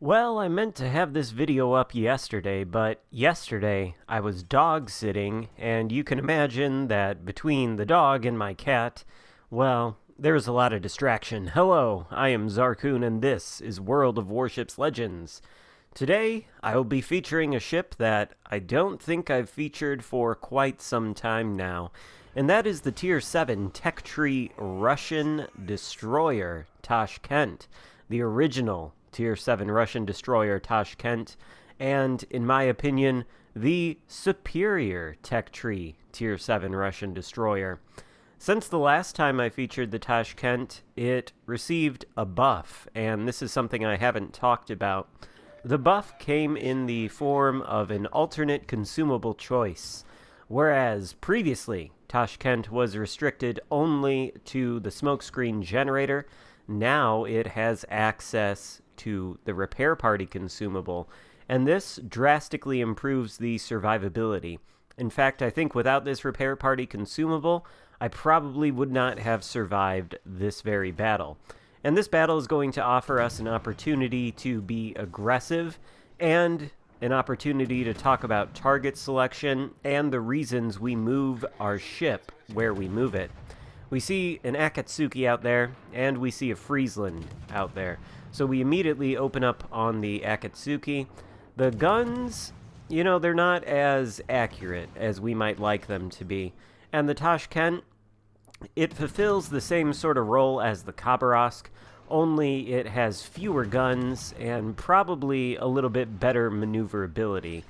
Well, I meant to have this video up yesterday, but yesterday I was dog sitting, and you can imagine that between the dog and my cat, well, there was a lot of distraction. Hello, I am Xarkun, and this is World of Warships Legends. Today, I will be featuring a ship that I don't think I've featured for quite some time now, and that is the Tier 7 Tech Tree Russian Destroyer, Tashkent, the original Tier 7 Russian destroyer Tashkent, and, in my opinion, the superior tech tree Tier 7 Russian destroyer. Since the last time I featured the Tashkent, it received a buff, and this is something I haven't talked about. The buff came in the form of an alternate consumable choice, whereas previously Tashkent was restricted only to the smokescreen generator. Now it has access to the repair party consumable, and this drastically improves the survivability. In fact, I think without this repair party consumable, I probably would not have survived this very battle. And this battle is going to offer us an opportunity to be aggressive and an opportunity to talk about target selection and the reasons we move our ship where we move it. We see an Akatsuki out there, and we see a Friesland out there. So we immediately open up on the Akatsuki. The guns, they're not as accurate as we might like them to be. And the Tashkent, it fulfills the same sort of role as the Khabarovsk, only it has fewer guns and probably a little bit better maneuverability.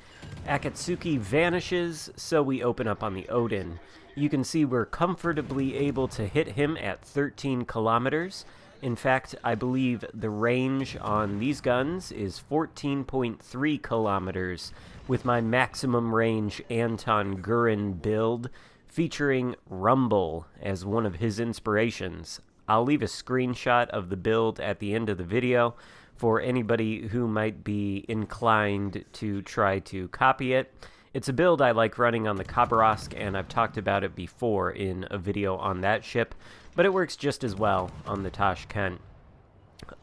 Akatsuki vanishes, so we open up on the Odin. You can see we're comfortably able to hit him at 13 kilometers. In fact, I believe the range on these guns is 14.3 kilometers with my maximum range Anton Gurin build featuring Rumble as one of his inspirations. I'll leave a screenshot of the build at the end of the video for anybody who might be inclined to try to copy it. It's a build I like running on the Khabarovsk, and I've talked about it before in a video on that ship, but it works just as well on the Tashkent.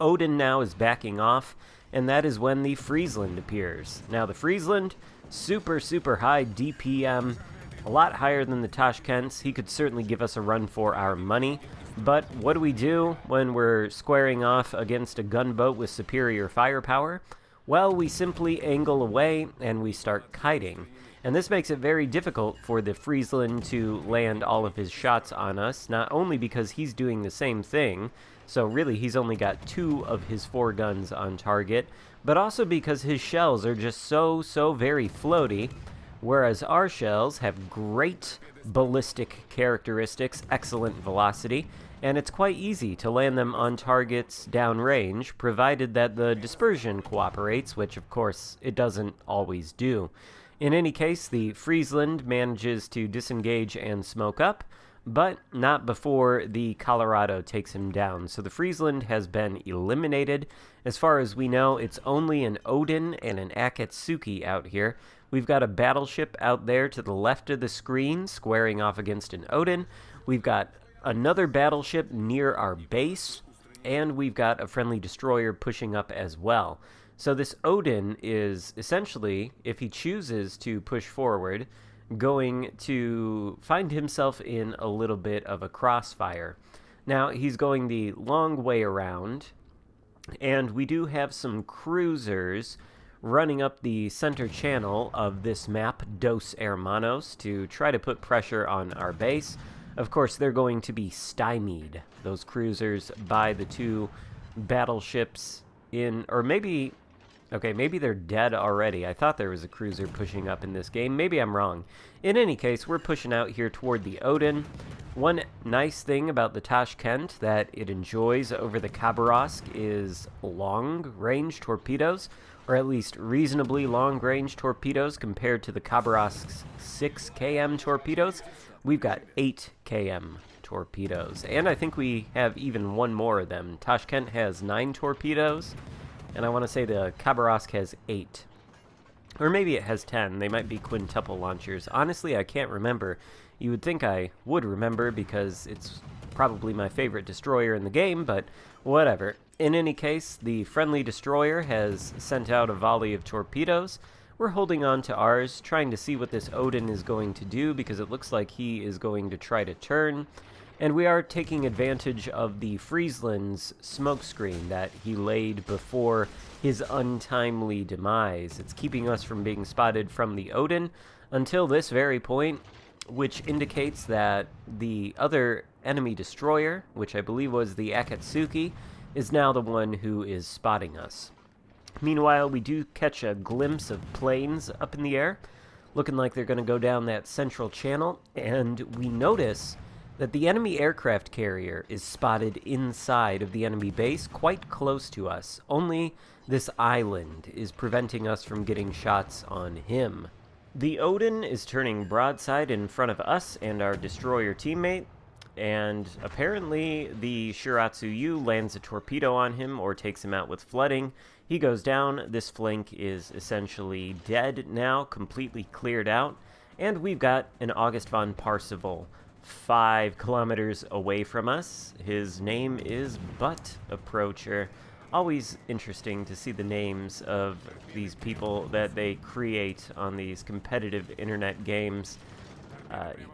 Odin now is backing off, and that is when the Friesland appears. Now the Friesland, super high DPM, a lot higher than the Tashkents. He could certainly give us a run for our money, but what do we do when we're squaring off against a gunboat with superior firepower? Well, we simply angle away and we start kiting. And this makes it very difficult for the Friesland to land all of his shots on us, not only because he's doing the same thing, so really he's only got 2 of his 4 guns on target, but also because his shells are just so very floaty, whereas our shells have great ballistic characteristics, excellent velocity, and it's quite easy to land them on targets downrange, provided that the dispersion cooperates, which of course it doesn't always do. In any case, the Friesland manages to disengage and smoke up, but not before the Colorado takes him down. So the Friesland has been eliminated. As far as we know, it's only an Odin and an Akatsuki out here. We've got a battleship out there to the left of the screen, squaring off against an Odin. We've got another battleship near our base, and we've got a friendly destroyer pushing up as well. So this Odin is essentially, if he chooses to push forward, going to find himself in a little bit of a crossfire. Now, he's going the long way around, and we do have some cruisers running up the center channel of this map, Dos Hermanos, to try to put pressure on our base. Of course, they're going to be stymied, those cruisers, by the 2 battleships in, or maybe, okay, maybe they're dead already. I thought there was a cruiser pushing up in this game. Maybe I'm wrong. In any case, we're pushing out here toward the Odin. One nice thing about the Tashkent that it enjoys over the Khabarovsk is long-range torpedoes, or at least reasonably long-range torpedoes compared to the Khabarovsk's 6 km torpedoes. We've got 8 km torpedoes, and I think we have even one more of them. Tashkent has 9 torpedoes, and I want to say the Khabarovsk has 8. Or maybe it has 10. They might be quintuple launchers. Honestly, I can't remember. You would think I would remember because it's probably my favorite destroyer in the game, but whatever. In any case, the friendly destroyer has sent out a volley of torpedoes. We're holding on to ours, trying to see what this Odin is going to do, because it looks like he is going to try to turn. And we are taking advantage of the Friesland's smokescreen that he laid before his untimely demise. It's keeping us from being spotted from the Odin until this very point, which indicates that the other enemy destroyer, which I believe was the Akatsuki, is now the one who is spotting us. Meanwhile, we do catch a glimpse of planes up in the air, looking like they're going to go down that central channel, and we notice that the enemy aircraft carrier is spotted inside of the enemy base, quite close to us. Only this island is preventing us from getting shots on him. The Odin is turning broadside in front of us and our destroyer teammate, and apparently the Shiratsuyu lands a torpedo on him or takes him out with flooding. He goes down. This flank is essentially dead now, completely cleared out, and we've got an August von Parzival 5 kilometers away from us. His name is Butt Approacher. Always interesting to see the names of these people that they create on these competitive internet games.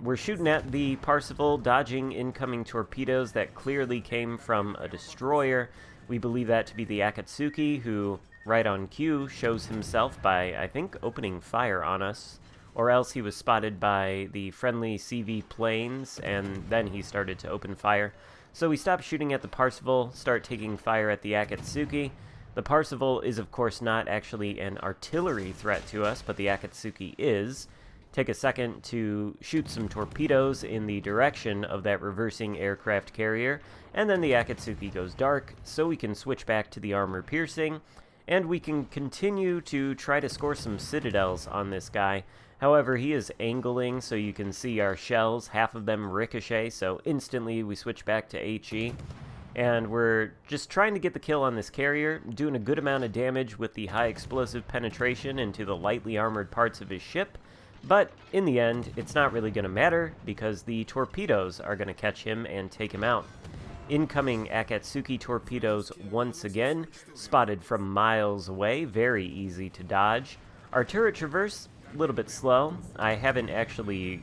We're shooting at the Parzival, dodging incoming torpedoes that clearly came from a destroyer. We believe that to be the Akatsuki, who, right on cue, shows himself by, I think, opening fire on us. Or else he was spotted by the friendly CV planes, and then he started to open fire. So we stop shooting at the Parzival, start taking fire at the Akatsuki. The Parzival is, of course, not actually an artillery threat to us, but the Akatsuki is. Take a second to shoot some torpedoes in the direction of that reversing aircraft carrier, and then the Akatsuki goes dark, so we can switch back to the armor piercing, and we can continue to try to score some citadels on this guy. However, he is angling, so you can see our shells, half of them ricochet, so instantly we switch back to HE. And we're just trying to get the kill on this carrier, doing a good amount of damage with the high explosive penetration into the lightly armored parts of his ship. But in the end, it's not really going to matter, because the torpedoes are going to catch him and take him out. Incoming Akatsuki torpedoes once again, spotted from miles away, very easy to dodge. Our turret traverse, a little bit slow. I haven't actually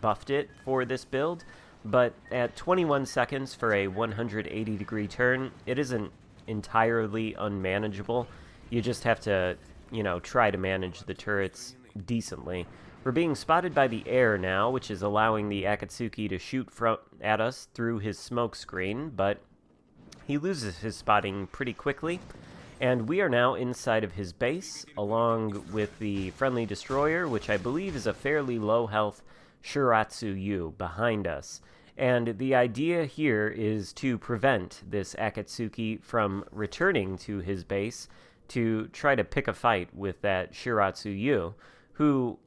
buffed it for this build, but at 21 seconds for a 180-degree turn, it isn't entirely unmanageable. You just have to, try to manage the turrets decently. We're being spotted by the air now, which is allowing the Akatsuki to shoot at us through his smoke screen, but he loses his spotting pretty quickly. And we are now inside of his base, along with the friendly destroyer, which I believe is a fairly low-health Shiratsuyu behind us. And the idea here is to prevent this Akatsuki from returning to his base to try to pick a fight with that Shiratsuyu, who,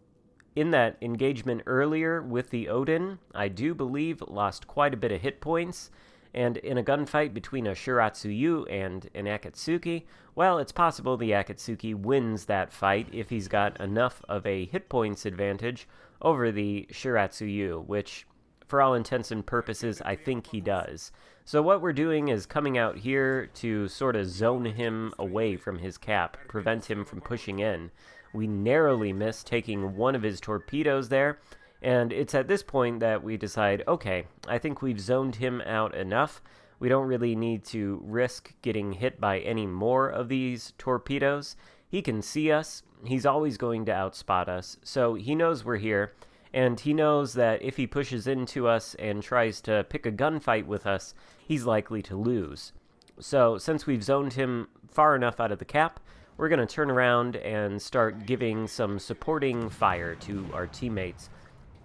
in that engagement earlier with the Odin, I do believe lost quite a bit of hit points. And in a gunfight between a Shiratsuyu and an Akatsuki, well, it's possible the Akatsuki wins that fight if he's got enough of a hit points advantage over the Shiratsuyu, which, for all intents and purposes, I think he does. So what we're doing is coming out here to sort of zone him away from his cap, prevent him from pushing in. We narrowly miss taking one of his torpedoes there, and it's at this point that we decide, okay, I think we've zoned him out enough. We don't really need to risk getting hit by any more of these torpedoes. He can see us. He's always going to outspot us, so he knows we're here, and he knows that if he pushes into us and tries to pick a gunfight with us, he's likely to lose. So since we've zoned him far enough out of the cap, we're going to turn around and start giving some supporting fire to our teammates.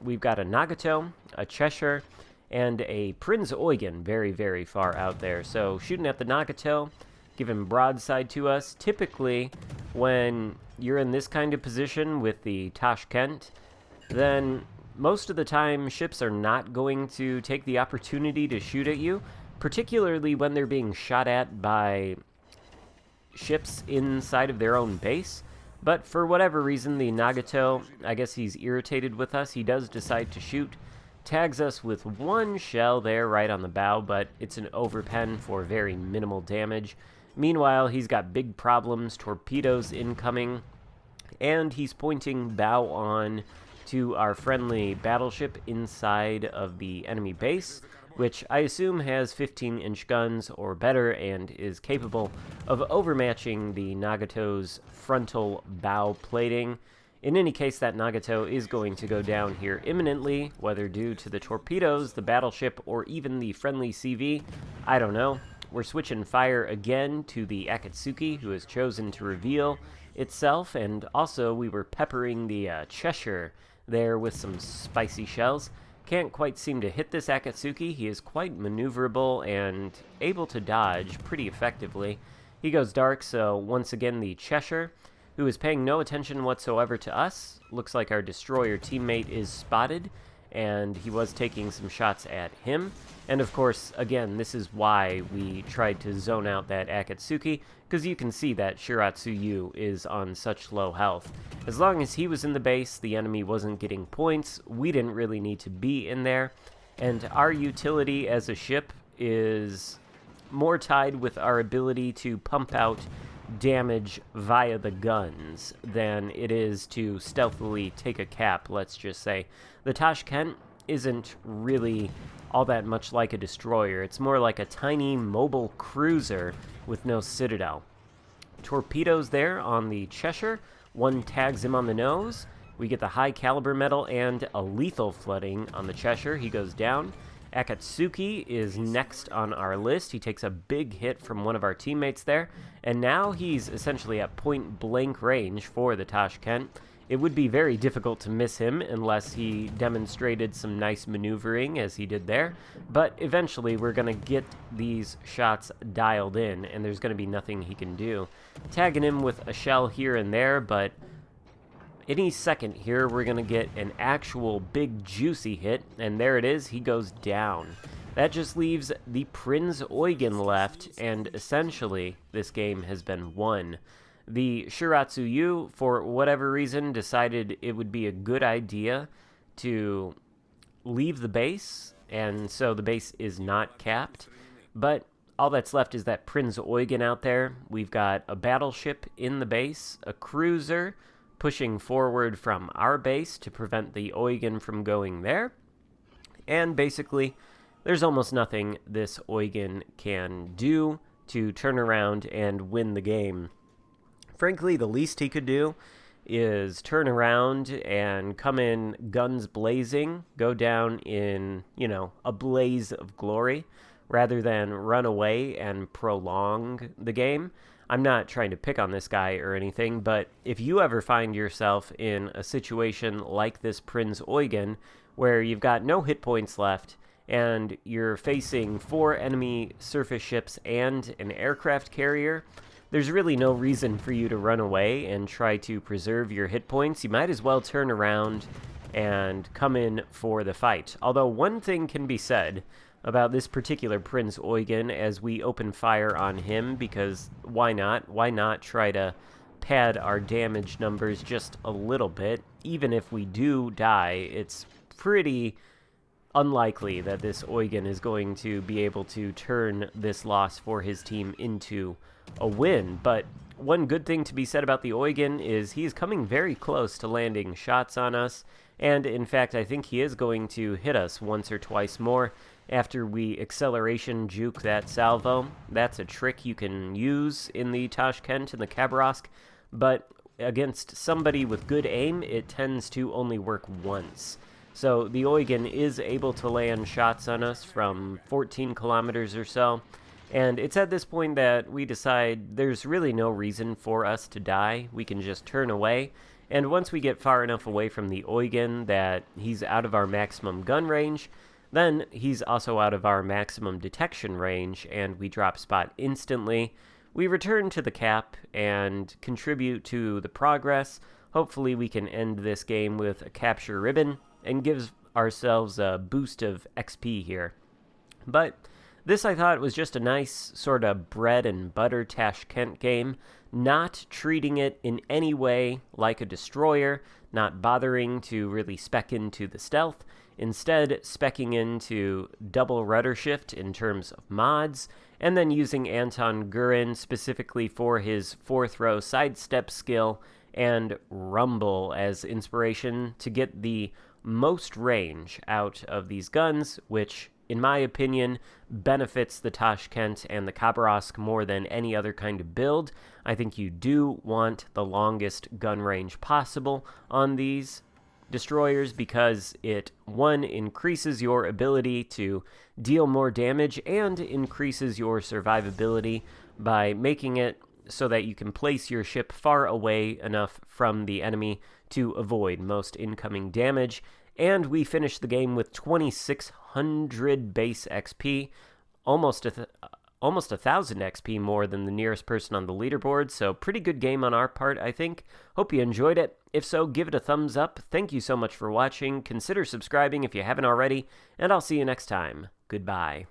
We've got a Nagato, a Cheshire, and a Prinz Eugen very, very far out there. So shooting at the Nagato, giving broadside to us. Typically, when you're in this kind of position with the Tashkent, then most of the time ships are not going to take the opportunity to shoot at you, particularly when they're being shot at by ships inside of their own base. But for whatever reason, the Nagato, I guess he's irritated with us, he does decide to shoot tags us with one shell there right on the bow, but it's an overpen for very minimal damage. Meanwhile, he's got big problems, torpedoes incoming, and he's pointing bow on to our friendly battleship inside of the enemy base, which I assume has 15-inch guns or better and is capable of overmatching the Nagato's frontal bow plating. In any case, that Nagato is going to go down here imminently, whether due to the torpedoes, the battleship, or even the friendly CV. I don't know. We're switching fire again to the Akatsuki, who has chosen to reveal itself, and also we were peppering the Cheshire there with some spicy shells. Can't quite seem to hit this Akatsuki. He is quite maneuverable and able to dodge pretty effectively. He goes dark, so once again the Cheshire, who is paying no attention whatsoever to us. Looks like our destroyer teammate is spotted, and he was taking some shots at him. And of course, again, this is why we tried to zone out that Akatsuki, because you can see that Shiratsuyu is on such low health. As long as he was in the base, the enemy wasn't getting points. We didn't really need to be in there, and our utility as a ship is more tied with our ability to pump out damage via the guns than it is to stealthily take a cap, let's just say. The Tashkent isn't really all that much like a destroyer. It's more like a tiny mobile cruiser with no citadel. Torpedoes there on the Cheshire. One tags him on the nose. We get the high caliber metal and a lethal flooding on the Cheshire. He goes down. Akatsuki is next on our list. He takes a big hit from one of our teammates there, and now he's essentially at point-blank range for the Tashkent. It would be very difficult to miss him unless he demonstrated some nice maneuvering as he did there, but eventually we're going to get these shots dialed in, and there's going to be nothing he can do. Tagging him with a shell here and there, but any second here, we're going to get an actual big juicy hit, and there it is, he goes down. That just leaves the Prinz Eugen left, and essentially, this game has been won. The Shiratsuyu, for whatever reason, decided it would be a good idea to leave the base, and so the base is not capped, but all that's left is that Prinz Eugen out there. We've got a battleship in the base, a cruiser pushing forward from our base to prevent the Eugen from going there. And basically, there's almost nothing this Eugen can do to turn around and win the game. Frankly, the least he could do is turn around and come in guns blazing, go down in, a blaze of glory, rather than run away and prolong the game. I'm not trying to pick on this guy or anything, but if you ever find yourself in a situation like this Prinz Eugen, where you've got no hit points left, and you're facing 4 enemy surface ships and an aircraft carrier, there's really no reason for you to run away and try to preserve your hit points. You might as well turn around and come in for the fight. Although one thing can be said about this particular Prinz Eugen as we open fire on him, because why not? Why not try to pad our damage numbers just a little bit? Even if we do die, it's pretty unlikely that this Eugen is going to be able to turn this loss for his team into a win. But one good thing to be said about the Eugen is he's coming very close to landing shots on us, and in fact I think he is going to hit us once or twice more after we acceleration juke that salvo. That's a trick you can use in the Tashkent and the Khabarovsk, but against somebody with good aim, it tends to only work once. So the Eugen is able to land shots on us from 14 kilometers or so, and it's at this point that we decide there's really no reason for us to die. We can just turn away, and once we get far enough away from the Eugen that he's out of our maximum gun range, then he's also out of our maximum detection range, and we drop spot instantly. We return to the cap and contribute to the progress. Hopefully we can end this game with a capture ribbon and gives ourselves a boost of XP here. But this, I thought, was just a nice sort of bread and butter Tashkent game, not treating it in any way like a destroyer, not bothering to really spec into the stealth. instead speccing into double rudder shift in terms of mods, and then using Anton Gurin specifically for his 4th row sidestep skill and rumble as inspiration to get the most range out of these guns, which, in my opinion, benefits the Tashkent and the Khabarovsk more than any other kind of build. I think you do want the longest gun range possible on these destroyers because it, 1, increases your ability to deal more damage and increases your survivability by making it so that you can place your ship far away enough from the enemy to avoid most incoming damage. And we finished the game with 2,600 base XP, almost 1,000 XP more than the nearest person on the leaderboard, so pretty good game on our part, I think. Hope you enjoyed it. If so, give it a thumbs up. Thank you so much for watching. Consider subscribing if you haven't already, and I'll see you next time. Goodbye.